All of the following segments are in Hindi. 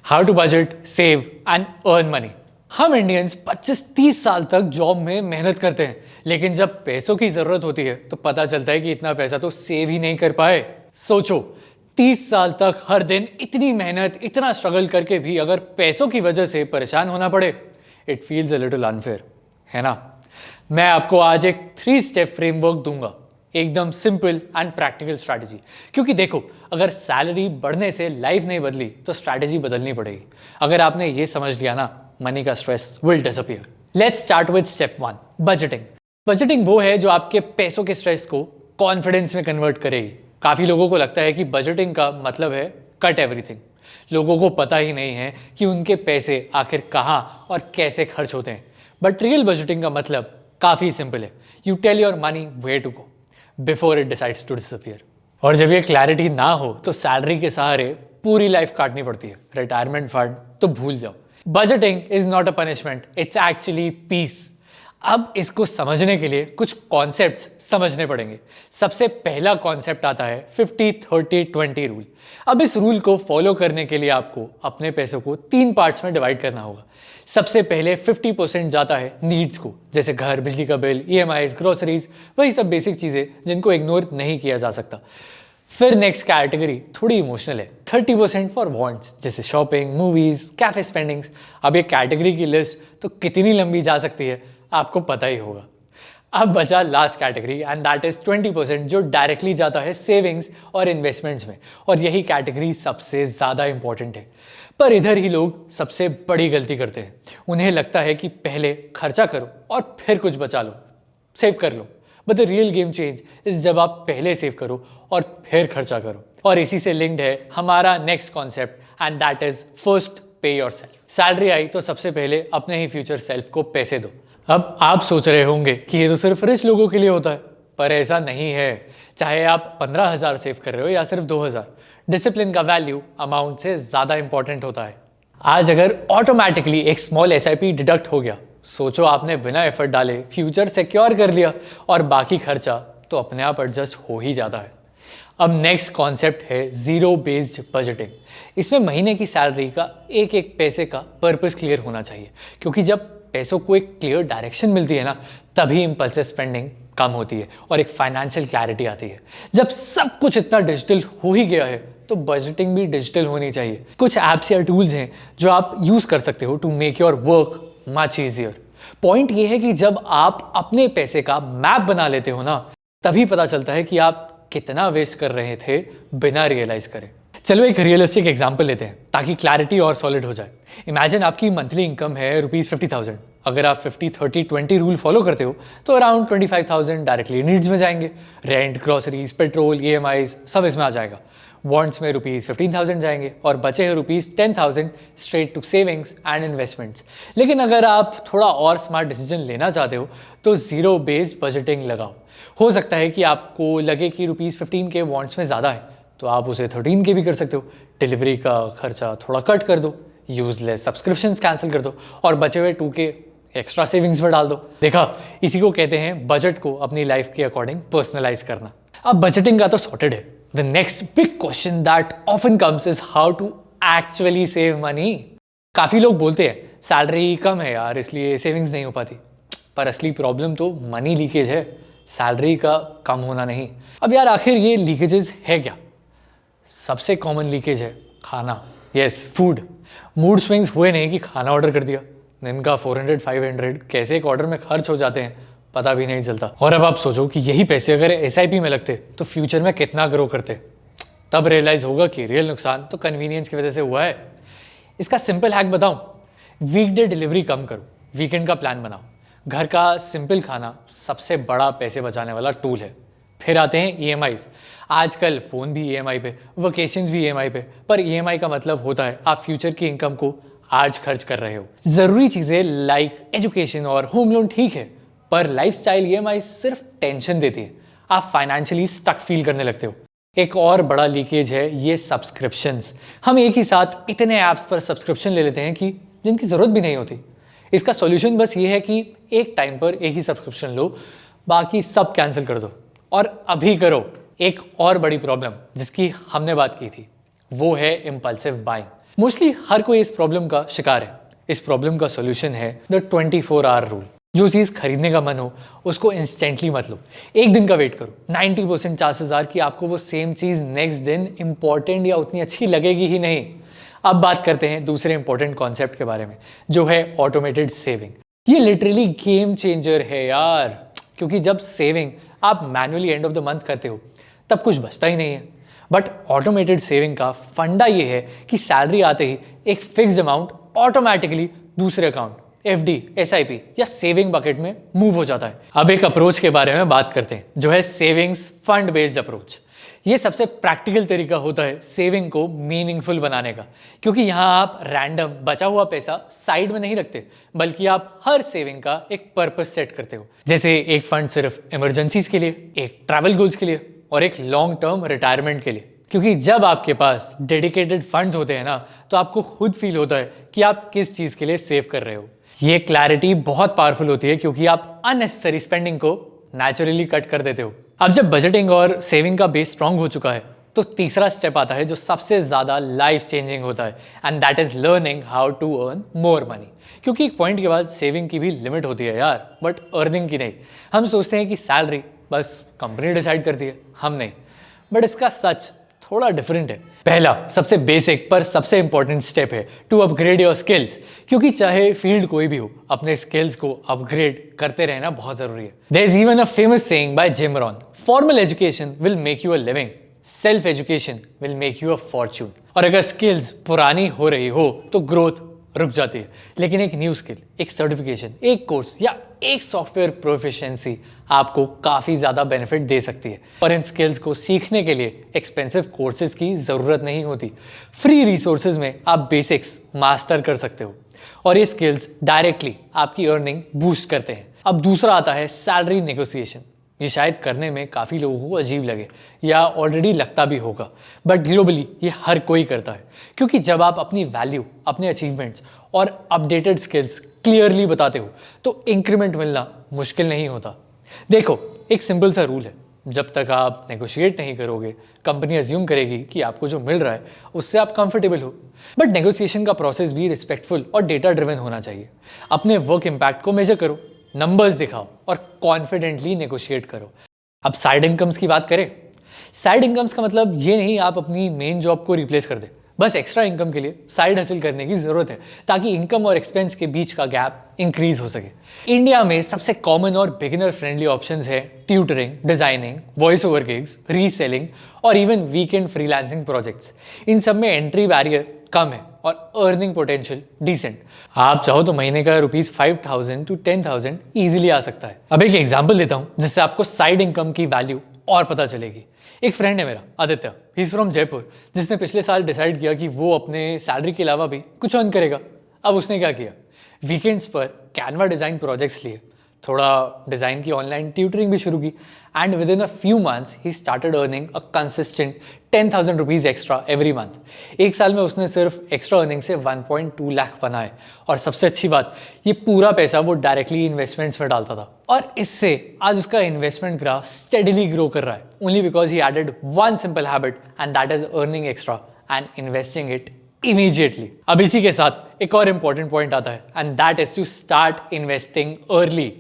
How to budget, save and earn money. हम इंडियंस 25-30 साल तक जॉब में मेहनत करते हैं, लेकिन जब पैसों की जरूरत होती है तो पता चलता है कि इतना पैसा तो सेव ही नहीं कर पाए। सोचो, 30 साल तक हर दिन इतनी मेहनत, इतना स्ट्रगल करके भी अगर पैसों की वजह से परेशान होना पड़े, it feels a little unfair, है ना। मैं आपको आज एक 3 स्टेप फ्रेमवर्क दूंगा, एकदम सिंपल एंड प्रैक्टिकल स्ट्रैटेजी। क्योंकि देखो, अगर सैलरी बढ़ने से लाइफ नहीं बदली तो स्ट्रैटेजी बदलनी पड़ेगी। अगर आपने ये समझ लिया ना, मनी का stress will disappear. Let's start with step 1, budgeting. Budgeting वो है जो आपके पैसों के स्ट्रेस को कॉन्फिडेंस में कन्वर्ट करेगी। काफी लोगों को लगता है कि बजटिंग का मतलब है कट एवरीथिंग। लोगों को पता ही नहीं है कि उनके पैसे आखिर कहाँ और कैसे खर्च होते हैं। बट रियल बजटिंग का मतलब काफी सिंपल है। You tell your money where to go before it decides to disappear. और जब ये क्लैरिटी ना हो तो सैलरी के सहारे पूरी लाइफ काटनी पड़ती है। रिटायरमेंट फंड तो भूल जाओ। Budgeting is not a punishment, it's actually peace. अब इसको समझने के लिए कुछ कॉन्सेप्ट्स समझने पड़ेंगे। सबसे पहला कॉन्सेप्ट आता है 50-30-20 रूल। अब इस रूल को फॉलो करने के लिए आपको अपने पैसों को 3 पार्ट्स में डिवाइड करना होगा। सबसे पहले 50% जाता है नीड्स को, जैसे घर, बिजली का बिल, EMIs, ग्रोसरीज, वही सब बेसिक चीजें जिनको इग्नोर नहीं किया जा सकता। फिर नेक्स्ट कैटेगरी थोड़ी इमोशनल है, 30% फॉर वांट्स, जैसे शॉपिंग, मूवीज, कैफे स्पेंडिंग्स। अब ये कैटेगरी की लिस्ट तो कितनी लंबी जा सकती है आपको पता ही होगा। अब बचा last category and that is 20%, जो डायरेक्टली जाता है सेविंग्स और इन्वेस्टमेंट्स में। और यही कैटेगरी सबसे ज्यादा इंपॉर्टेंट है। पर इधर ही लोग सबसे बड़ी गलती करते हैं। उन्हें लगता है कि पहले खर्चा करो और फिर कुछ बचा लो, सेव कर लो। But the real game change is जब आप पहले सेव करो और फिर खर्चा करो। और इसी से लिंक्ड है हमारा next concept and that is first पे योरसेल्फ। सैलरी आई तो सबसे पहले अपने ही फ्यूचर सेल्फ को पैसे दो। अब आप सोच रहे होंगे कि ये तो सिर्फ रिच लोगों के लिए होता है, पर ऐसा नहीं है। चाहे आप 15,000 सेव कर रहे हो या सिर्फ 2,000, डिसिप्लिन का वैल्यू अमाउंट से ज्यादा इंपॉर्टेंट होता है। आज अगर ऑटोमेटिकली एक स्मॉल SIP डिडक्ट हो गया, सोचो आपने बिना एफर्ट डाले फ्यूचर सिक्योर कर लिया, और बाकी खर्चा तो अपने आप एडजस्ट हो ही जाता है। अब नेक्स्ट कॉन्सेप्ट है जीरो बेस्ड बजटिंग। इसमें महीने की सैलरी का एक एक पैसे का पर्पस क्लियर होना चाहिए, क्योंकि जब पैसों को एक क्लियर डायरेक्शन मिलती है ना, तभी इम्पल्सिव स्पेंडिंग कम होती है और एक फाइनेंशियल क्लैरिटी आती है। जब सब कुछ इतना डिजिटल हो ही गया है तो बजटिंग भी डिजिटल होनी चाहिए। कुछ ऐप्स या टूल्स हैं जो आप यूज कर सकते हो to make your work much easier. Point ये है कि जब आप अपने पैसे का मैप बना लेते हो ना, तभी पता चलता है कि आप कितना वेस्ट कर रहे थे बिना रियलाइज करे। चलो एक रियलिस्टिक एग्जांपल लेते हैं ताकि क्लैरिटी और सॉलिड हो जाए। इमेजिन आपकी मंथली इनकम है ₹50,000। अगर आप 50-30-20 रूल फॉलो करते हो तो अराउंड 25,000 डायरेक्टली नीड्स में जाएंगे। रेंट, ग्रोसरीज, पेट्रोल, EMIs सब इसमें आ जाएगा। वांट्स में ₹15,000 जाएंगे और बचे हैं ₹10,000 straight to savings and investments. लेकिन अगर आप थोड़ा और स्मार्ट डिसीजन लेना चाहते हो तो जीरो बेस्ड बजटिंग लगाओ। हो सकता है कि आपको लगे कि ₹15 के वांट्स में ज़्यादा है, तो आप उसे 13 के भी कर सकते हो। डिलीवरी का खर्चा थोड़ा कट कर दो, यूजलेस सब्सक्रिप्शंस कैंसिल कर दो और बचे हुए 2 के एक्स्ट्रा सेविंग्स में डाल दो। देखा, इसी को कहते हैं बजट को अपनी लाइफ के अकॉर्डिंग पर्सनलाइज करना। अब बजटिंग का तो सॉर्टेड है। The next big question that often comes is how to actually save money. काफी लोग बोलते हैं सैलरी कम है यार, इसलिए सेविंग्स नहीं हो पाती। पर असली प्रॉब्लम तो मनी लीकेज है, सैलरी का कम होना नहीं। अब यार आखिर ये लीकेजेस है क्या? सबसे कॉमन लीकेज है खाना। Yes, food. मूड स्विंग्स हुए नहीं कि खाना ऑर्डर कर दिया, दिन का 400-500 कैसे एक ऑर्डर में खर्च हो जाते हैं पता भी नहीं चलता। और अब आप सोचो कि यही पैसे अगर SIP में लगते तो फ्यूचर में कितना ग्रो करते। तब रियलाइज होगा कि रियल नुकसान तो कन्वीनियंस की वजह से हुआ है। इसका सिंपल हैक बताऊं, वीकडे डिलीवरी कम करो, वीकेंड का प्लान बनाओ। घर का सिंपल खाना सबसे बड़ा पैसे बचाने वाला टूल है। फिर आते हैं EMIs। आजकल फ़ोन भी EMI पे, वकेशंस भी EMI पे। पर EMI का मतलब होता है आप फ्यूचर की इनकम को आज खर्च कर रहे हो। ज़रूरी चीज़ें लाइक एजुकेशन और होम लोन ठीक है, पर लाइफस्टाइल EMI सिर्फ टेंशन देती है। आप फाइनेंशियली स्टक फील करने लगते हो। एक और बड़ा लीकेज है ये सब्सक्रिप्शंस। हम एक ही साथ इतने ऐप्स पर सब्सक्रिप्शन ले लेते हैं कि जिनकी ज़रूरत भी नहीं होती। इसका सॉल्यूशन बस ये है कि एक टाइम पर एक ही सब्सक्रिप्शन लो, बाकी सब कैंसिल कर दो। और अभी करो। एक और बड़ी प्रॉब्लम जिसकी हमने बात की थी वो है इम्पल्सिव बाइंग। मोस्टली हर कोई इस प्रॉब्लम का शिकार है। इस प्रॉब्लम का सोल्यूशन है द 24 आवर रूल। जो चीज़ खरीदने का मन हो उसको इंस्टेंटली मत लो, एक दिन का वेट करो। 90% चांसेस आर कि आपको वो सेम चीज़ नेक्स्ट दिन इंपॉर्टेंट या उतनी अच्छी लगेगी ही नहीं। अब बात करते हैं दूसरे इंपॉर्टेंट कॉन्सेप्ट के बारे में, जो है ऑटोमेटेड सेविंग। ये लिटरली गेम चेंजर है यार, क्योंकि जब सेविंग आप manually end of the month करते हो तब कुछ बचता ही नहीं है। बट ऑटोमेटेड सेविंग का फंडा ये है कि सैलरी आते ही एक फिक्स अमाउंट ऑटोमेटिकली दूसरे अकाउंट, एफडी, एसआईपी या सेविंग बकेट में मूव हो जाता है। अब एक अप्रोच के बारे में बात करते हैं, जो है सेविंग्स फंड बेस्ड अप्रोच। ये सबसे प्रैक्टिकल तरीका होता है सेविंग को मीनिंगफुल बनाने का, क्योंकि यहाँ आप रैंडम बचा हुआ पैसा साइड में नहीं रखते, बल्कि आप हर सेविंग का एक पर्पस सेट करते हो। जैसे एक फंड सिर्फ इमरजेंसीज के लिए, एक ट्रैवल गोल्स के लिए और एक लॉन्ग टर्म रिटायरमेंट के लिए। क्योंकि जब आपके पास डेडिकेटेड फंड्स होते हैं ना, तो आपको खुद फील होता है कि आप किस चीज़ के लिए सेव कर रहे हो। ये क्लैरिटी बहुत पावरफुल होती है, क्योंकि आप अननेसेसरी स्पेंडिंग को नेचुरली कट कर देते हो। अब जब बजटिंग और सेविंग का बेस स्ट्रांग हो चुका है, तो तीसरा स्टेप आता है जो सबसे ज़्यादा लाइफ चेंजिंग होता है, and that is learning how to earn more money. क्योंकि एक पॉइंट के बाद सेविंग की भी लिमिट होती है यार, बट अर्निंग की नहीं। हम सोचते हैं कि सैलरी बस कंपनी डिसाइड करती है, हम नहीं। बट इसका सच थोड़ा डिफरेंट है। पहला सबसे बेसिक पर सबसे इंपॉर्टेंट स्टेप है टू अपग्रेड योर स्किल्स, क्योंकि चाहे फील्ड कोई भी हो, अपने स्किल्स को अपग्रेड करते रहना बहुत जरूरी है। There is even a famous saying by Jim Rohn, formal education will make you a living, self education will make you a fortune. और अगर स्किल्स पुरानी हो रही हो तो ग्रोथ रुक जाती है, लेकिन एक न्यू स्किल, एक सर्टिफिकेशन, एक कोर्स या एक सॉफ्टवेयर प्रोफिशिएंसी आपको काफ़ी ज़्यादा बेनिफिट दे सकती है। और इन स्किल्स को सीखने के लिए एक्सपेंसिव कोर्सेज की ज़रूरत नहीं होती। फ्री रिसोर्सेज में आप बेसिक्स मास्टर कर सकते हो, और ये स्किल्स डायरेक्टली आपकी अर्निंग बूस्ट करते हैं। अब दूसरा आता है सैलरी नेगोशिएशन। ये शायद करने में काफ़ी लोगों को अजीब लगे, या ऑलरेडी लगता भी होगा, बट ग्लोबली ये हर कोई करता है। क्योंकि जब आप अपनी वैल्यू, अपने अचीवमेंट्स और अपडेटेड स्किल्स क्लियरली बताते हो, तो इंक्रीमेंट मिलना मुश्किल नहीं होता। देखो, एक सिंपल सा रूल है, जब तक आप नेगोशिएट नहीं करोगे, कंपनी अज्यूम करेगी कि आपको जो मिल रहा है उससे आप कंफर्टेबल हो। बट नेगोशिएशन का प्रोसेस भी रिस्पेक्टफुल और डेटा ड्रिवन होना चाहिए। अपने वर्क इम्पैक्ट को मेजर करो, नंबर्स दिखाओ और कॉन्फिडेंटली नेगोशिएट करो। अब साइड इनकम्स की बात करें। साइड इनकम्स का मतलब ये नहीं आप अपनी मेन जॉब को रिप्लेस कर दे। बस एक्स्ट्रा इनकम के लिए साइड हसल करने की जरूरत है, ताकि इनकम और एक्सपेंस के बीच का गैप इंक्रीज हो सके। इंडिया में सबसे कॉमन और बिगिनर फ्रेंडली ऑप्शंस है tutoring, designing, voice over gigs, reselling और इवन वीकेंड फ्रीलांसिंग प्रोजेक्ट्स। इन सब में एंट्री बैरियर कम है और अर्निंग पोटेंशियल डिसेंट। आप चाहो तो महीने का ₹5,000 to 10,000 इजीली आ सकता है। अब एक एग्जांपल देता हूँ जिससे आपको साइड इनकम की वैल्यू और पता चलेगी। एक फ्रेंड है मेरा, Aditya, he is from Jaipur, जिसने पिछले साल डिसाइड किया कि वो अपने सैलरी के अलावा भी कुछ अर्न करेगा। अब उसने क्या किया, वीकेंड्स पर कैनवा डिज़ाइन प्रोजेक्ट्स लिए, थोड़ा डिज़ाइन की ऑनलाइन ट्यूटरिंग भी शुरू की, and with in a few months he started earning a consistent 10,000 rupees extra every month. एक साल में उसने सिर्फ एक्स्ट्रा अर्निंग से 1.2 लाख बनाए। और सबसे अच्छी बात, ये पूरा पैसा वो डायरेक्टली इन्वेस्टमेंट्स में डालता था, और इससे आज उसका इन्वेस्टमेंट ग्राफ स्टेडीली ग्रो कर रहा है, only because he added one simple habit, and that is earning extra and investing it immediately. अब इसी के साथ एक और इंपॉर्टेंट पॉइंट आता है, and that is to start investing early.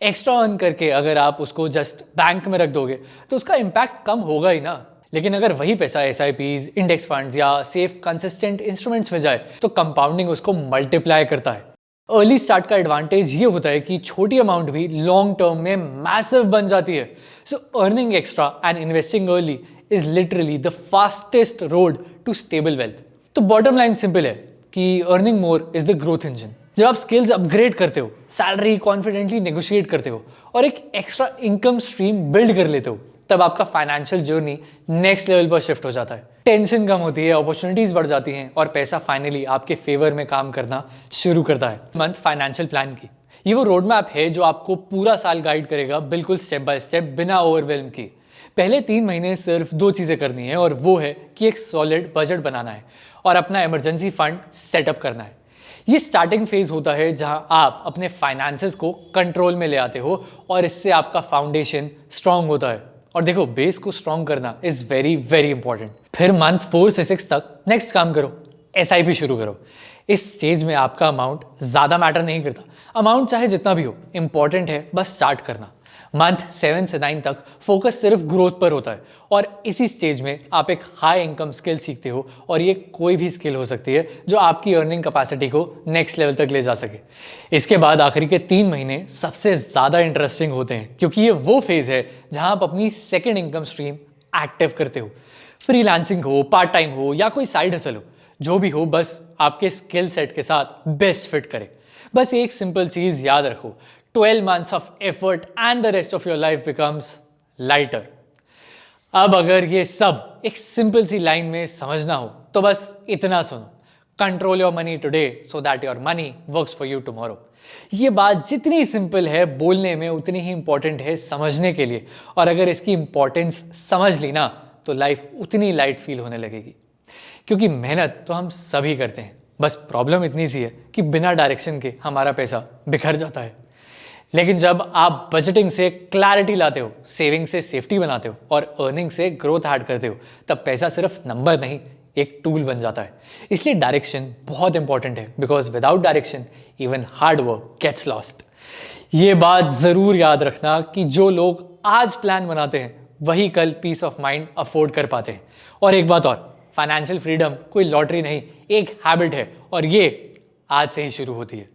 Extra earn करके अगर आप उसको जस्ट बैंक में रख दोगे तो उसका इम्पैक्ट कम होगा ही ना, लेकिन अगर वही पैसा SIPs, इंडेक्स फंड्स या सेफ कंसिस्टेंट इंस्ट्रूमेंट्स में जाए तो कंपाउंडिंग उसको मल्टीप्लाई करता है। अर्ली स्टार्ट का एडवांटेज ये होता है कि छोटी अमाउंट भी लॉन्ग टर्म में मैसिव बन जाती है। So earning extra and investing early is literally the fastest road to stable wealth. तो बॉटम लाइन सिंपल है कि earning more is the growth engine. जब आप स्किल्स अपग्रेड करते हो, सैलरी कॉन्फिडेंटली नेगोशिएट करते हो और एक एक्स्ट्रा इनकम स्ट्रीम बिल्ड कर लेते हो, तब आपका फाइनेंशियल जर्नी नेक्स्ट लेवल पर शिफ्ट हो जाता है। टेंशन कम होती है, अपॉर्चुनिटीज बढ़ जाती हैं और पैसा फाइनली आपके फेवर में काम करना शुरू करता है। मंथ फाइनेंशियल प्लान की ये वो रोड मैप है जो आपको पूरा साल गाइड करेगा, बिल्कुल स्टेप बाय स्टेप, बिना ओवरवेल्म की। पहले 3 महीने सिर्फ 2 चीज़ें करनी है, और वो है कि एक सॉलिड बजट बनाना है और अपना इमरजेंसी फंड सेटअप करना है। ये स्टार्टिंग फेज होता है जहां आप अपने फाइनेंसेस को कंट्रोल में ले आते हो, और इससे आपका फाउंडेशन स्ट्रांग होता है। और देखो, बेस को स्ट्रांग करना इज वेरी वेरी इंपॉर्टेंट। फिर मंथ 4 से 6 तक नेक्स्ट काम करो। SIP शुरू करो। इस स्टेज में आपका अमाउंट ज़्यादा मैटर नहीं करता, अमाउंट चाहे जितना भी हो, इंपॉर्टेंट है बस स्टार्ट करना। मंथ 7 से 9 तक फोकस सिर्फ ग्रोथ पर होता है और इसी स्टेज में आप एक हाई इनकम स्किल सीखते हो और ये कोई भी स्किल हो सकती है जो आपकी अर्निंग कैपेसिटी को नेक्स्ट लेवल तक ले जा सके। इसके बाद आखिरी के 3 महीने सबसे ज़्यादा इंटरेस्टिंग होते हैं क्योंकि ये वो फेज़ है जहां आप अपनी सेकेंड इनकम स्ट्रीम एक्टिव करते हो। फ्रीलांसिंग हो, पार्ट टाइम हो या कोई साइड हसल हो, जो भी हो बस आपके स्किल सेट के साथ बेस्ट फिट करे। बस एक सिंपल चीज़ याद रखो, 12 months of effort and the rest of your life becomes lighter। अब अगर ये सब एक सिंपल सी लाइन में समझना हो तो बस इतना सुनो, control your money today so that your money works for you tomorrow. ये बात जितनी सिंपल है बोलने में उतनी ही इंपॉर्टेंट है समझने के लिए, और अगर इसकी इंपॉर्टेंस समझ ली ना तो लाइफ उतनी लाइट फील होने लगेगी। क्योंकि मेहनत तो हम सभी करते हैं, बस प्रॉब्लम इतनी सी है कि बिना डायरेक्शन के हमारा पैसा बिखर जाता है। लेकिन जब आप बजटिंग से क्लैरिटी लाते हो, सेविंग से सेफ्टी बनाते हो और अर्निंग से ग्रोथ ऐड करते हो, तब पैसा सिर्फ नंबर नहीं एक टूल बन जाता है। इसलिए डायरेक्शन बहुत इंपॉर्टेंट है, because without direction even hard work gets lost. ये बात ज़रूर याद रखना कि जो लोग आज प्लान बनाते हैं वही कल पीस ऑफ माइंड अफोर्ड कर पाते हैं। और एक बात और, फाइनेंशियल फ्रीडम कोई लॉटरी नहीं, एक हैबिट है और ये आज से ही शुरू होती है।